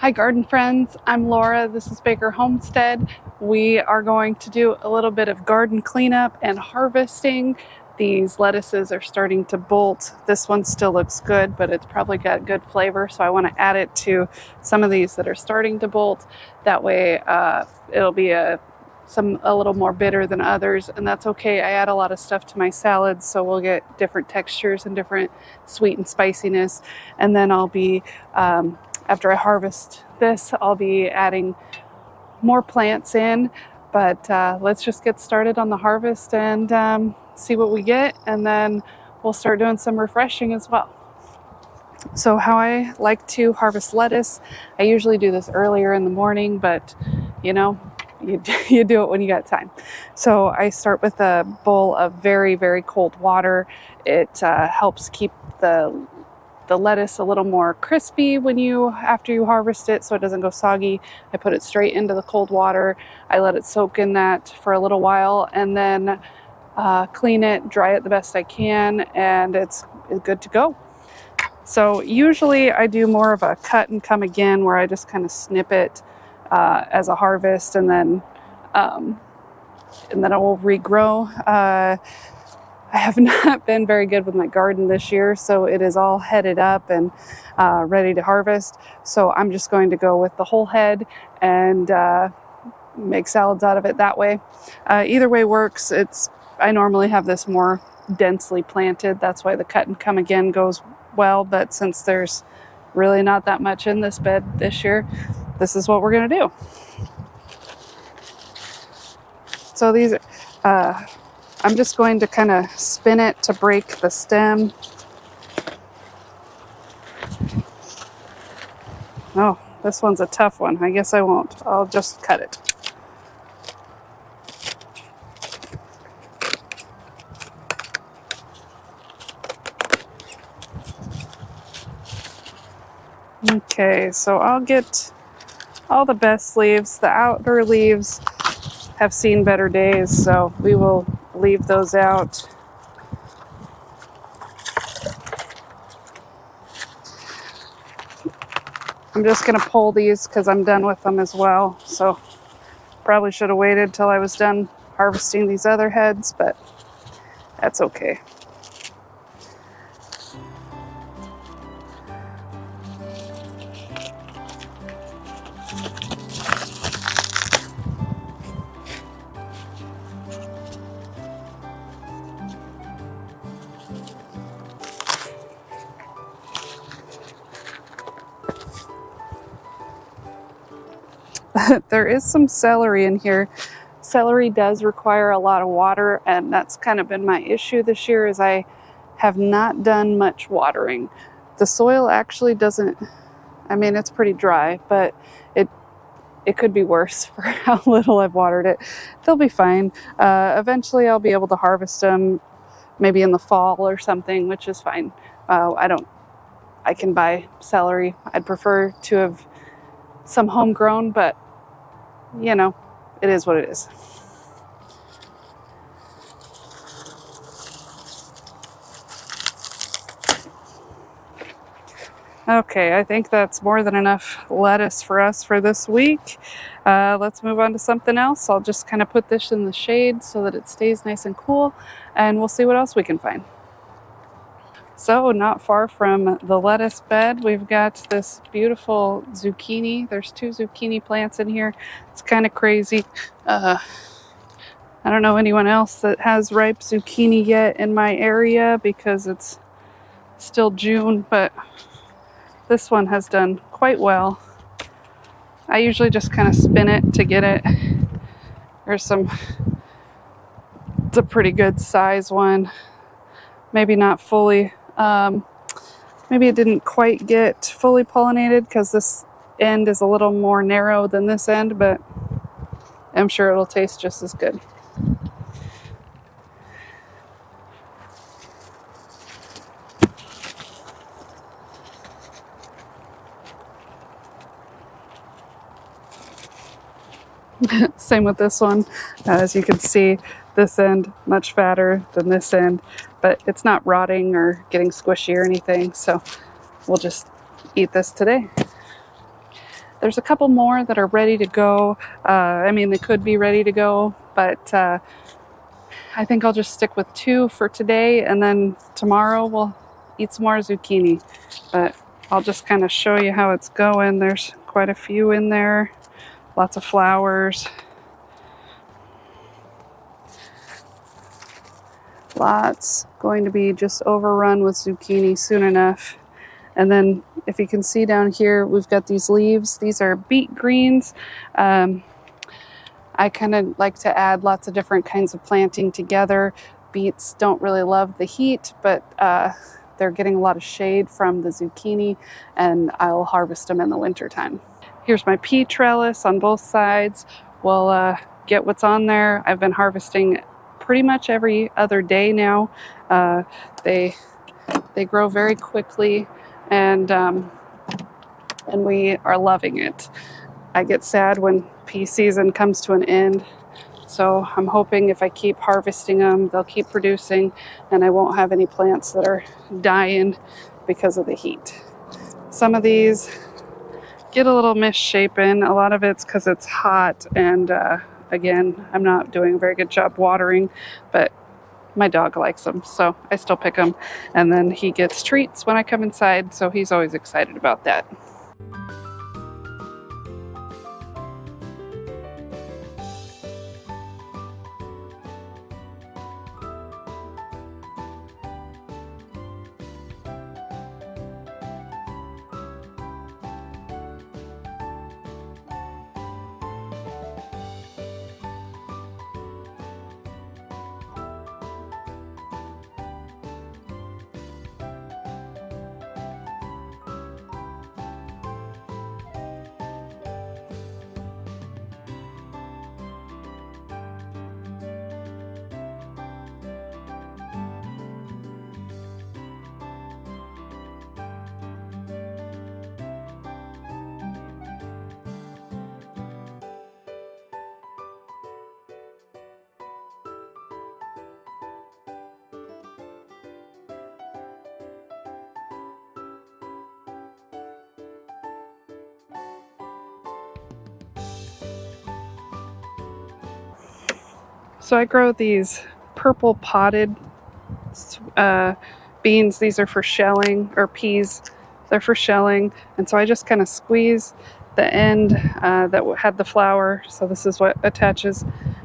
Hi garden friends, I'm Laura, this is Baker Homestead. We are going to do a little bit of garden cleanup and harvesting. These lettuces are starting to bolt. This one still looks good, but it's probably got good flavor, so I want to add it to some of these that are starting to bolt. That way it'll be a little more bitter than others, and that's okay. I add a lot of stuff to my salads, so we'll get different textures and different sweet and spiciness. And then I'll be after I harvest this, I'll be adding more plants in, but let's just get started on the harvest and see what we get, and then we'll start doing some refreshing as well. So how I like to harvest lettuce, I usually do this earlier in the morning, but you know, you do it when you got time. So I start with a bowl of very, very cold water. It helps keep the lettuce a little more crispy after you harvest it, so it doesn't go soggy. I put it straight into the cold water. I let it soak in that for a little while, and then clean it, dry it the best I can, and it's good to go. So usually I do more of a cut and come again, where I just kind of snip it as a harvest, and then it will regrow. I have not been very good with my garden this year, so it is all headed up and ready to harvest. So I'm just going to go with the whole head and make salads out of it that way. Either way works. I normally have this more densely planted. That's why the cut and come again goes well. But since there's really not that much in this bed this year, this is what we're going to do. So these I'm just going to kind of spin it to break the stem. Oh, this one's a tough one. I guess I won't. I'll just cut it. Okay, so I'll get all the best leaves. The outer leaves have seen better days, so we will leave those out. I'm just going to pull these because I'm done with them as well. So probably should have waited till I was done harvesting these other heads, but that's okay. There is some celery in here. Celery does require a lot of water, and that's kind of been my issue this year, is I have not done much watering. The soil actually doesn't, I mean, it's pretty dry, but it could be worse for how little I've watered it. They'll be fine. Eventually I'll be able to harvest them maybe in the fall or something, which is fine. I can buy celery. I'd prefer to have some homegrown, but you know, it is what it is. Okay, I think that's more than enough lettuce for us for this week. Let's move on to something else. I'll just kind of put this in the shade so that it stays nice and cool, and we'll see what else we can find. So not far from the lettuce bed, we've got this beautiful zucchini. There's 2 zucchini plants in here. It's kind of crazy. I don't know anyone else that has ripe zucchini yet in my area because it's still June, but this one has done quite well. I usually just kind of spin it to get it. It's a pretty good size one. Maybe not fully. Maybe it didn't quite get fully pollinated because this end is a little more narrow than this end, but I'm sure it'll taste just as good. Same with this one. As you can see, this end much fatter than this end, but it's not rotting or getting squishy or anything, so we'll just eat this today. There's a couple more that are ready to go. I mean, they could be ready to go, but I think I'll just stick with 2 for today, and then tomorrow we'll eat some more zucchini. But I'll just kind of show you how it's going. There's quite a few in there, lots of flowers. Lots going to be just overrun with zucchini soon enough. And then if you can see down here, we've got these leaves. These are beet greens. I kind of like to add lots of different kinds of planting together. Beets don't really love the heat, but they're getting a lot of shade from the zucchini, and I'll harvest them in the wintertime. Here's my pea trellis on both sides. We'll get what's on there. I've been harvesting pretty much every other day now. They grow very quickly, and we are loving it. I get sad when pea season comes to an end, so I'm hoping if I keep harvesting them, they'll keep producing, and I won't have any plants that are dying because of the heat. Some of these get a little misshapen. A lot of it's because it's hot, and again, I'm not doing a very good job watering, but my dog likes them, so I still pick them. And then he gets treats when I come inside, so he's always excited about that. So I grow these purple potted beans. These are for shelling, or peas. They're for shelling. And so I just kind of squeeze the end that had the flower. So this is what attaches,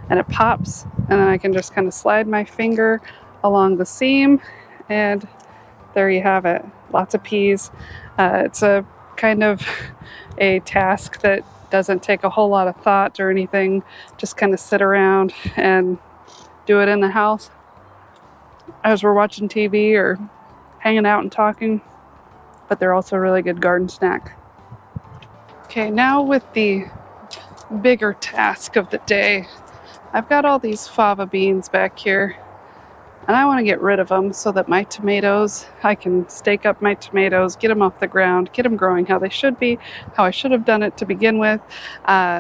and it pops. And then I can just kind of slide my finger along the seam, and there you have it. Lots of peas. It's a kind of a task that doesn't take a whole lot of thought or anything. Just kind of sit around and do it in the house as we're watching TV or hanging out and talking. But they're also a really good garden snack. Okay, now with the bigger task of the day. I've got all these fava beans back here, and I want to get rid of them so that my tomatoes, I can stake up my tomatoes, get them off the ground, get them growing how they should be, how I should have done it to begin with.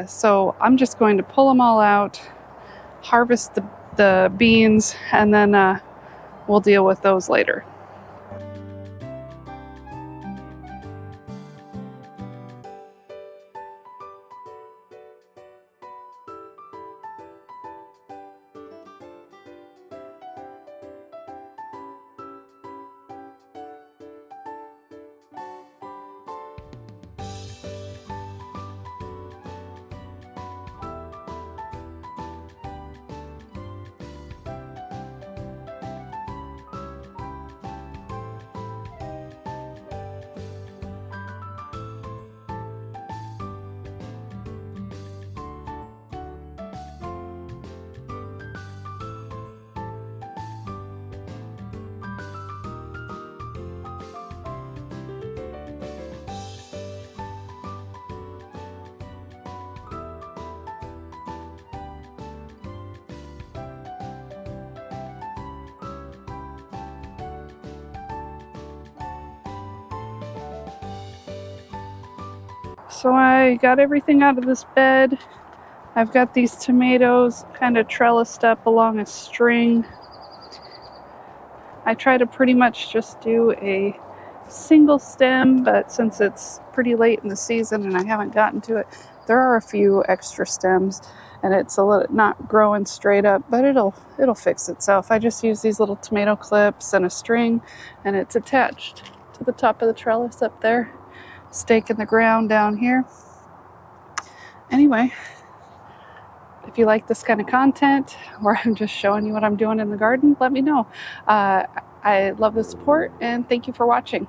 So I'm just going to pull them all out, harvest the beans, and then we'll deal with those later. So I got everything out of this bed. I've got these tomatoes kind of trellised up along a string. I try to pretty much just do a single stem, but since it's pretty late in the season and I haven't gotten to it, there are a few extra stems, and it's a little not growing straight up, but it'll fix itself. I just use these little tomato clips and a string, and it's attached to the top of the trellis up there, stake in the ground down here. Anyway, if you like this kind of content where I'm just showing you what I'm doing in the garden, let me know. I love the support, and thank you for watching.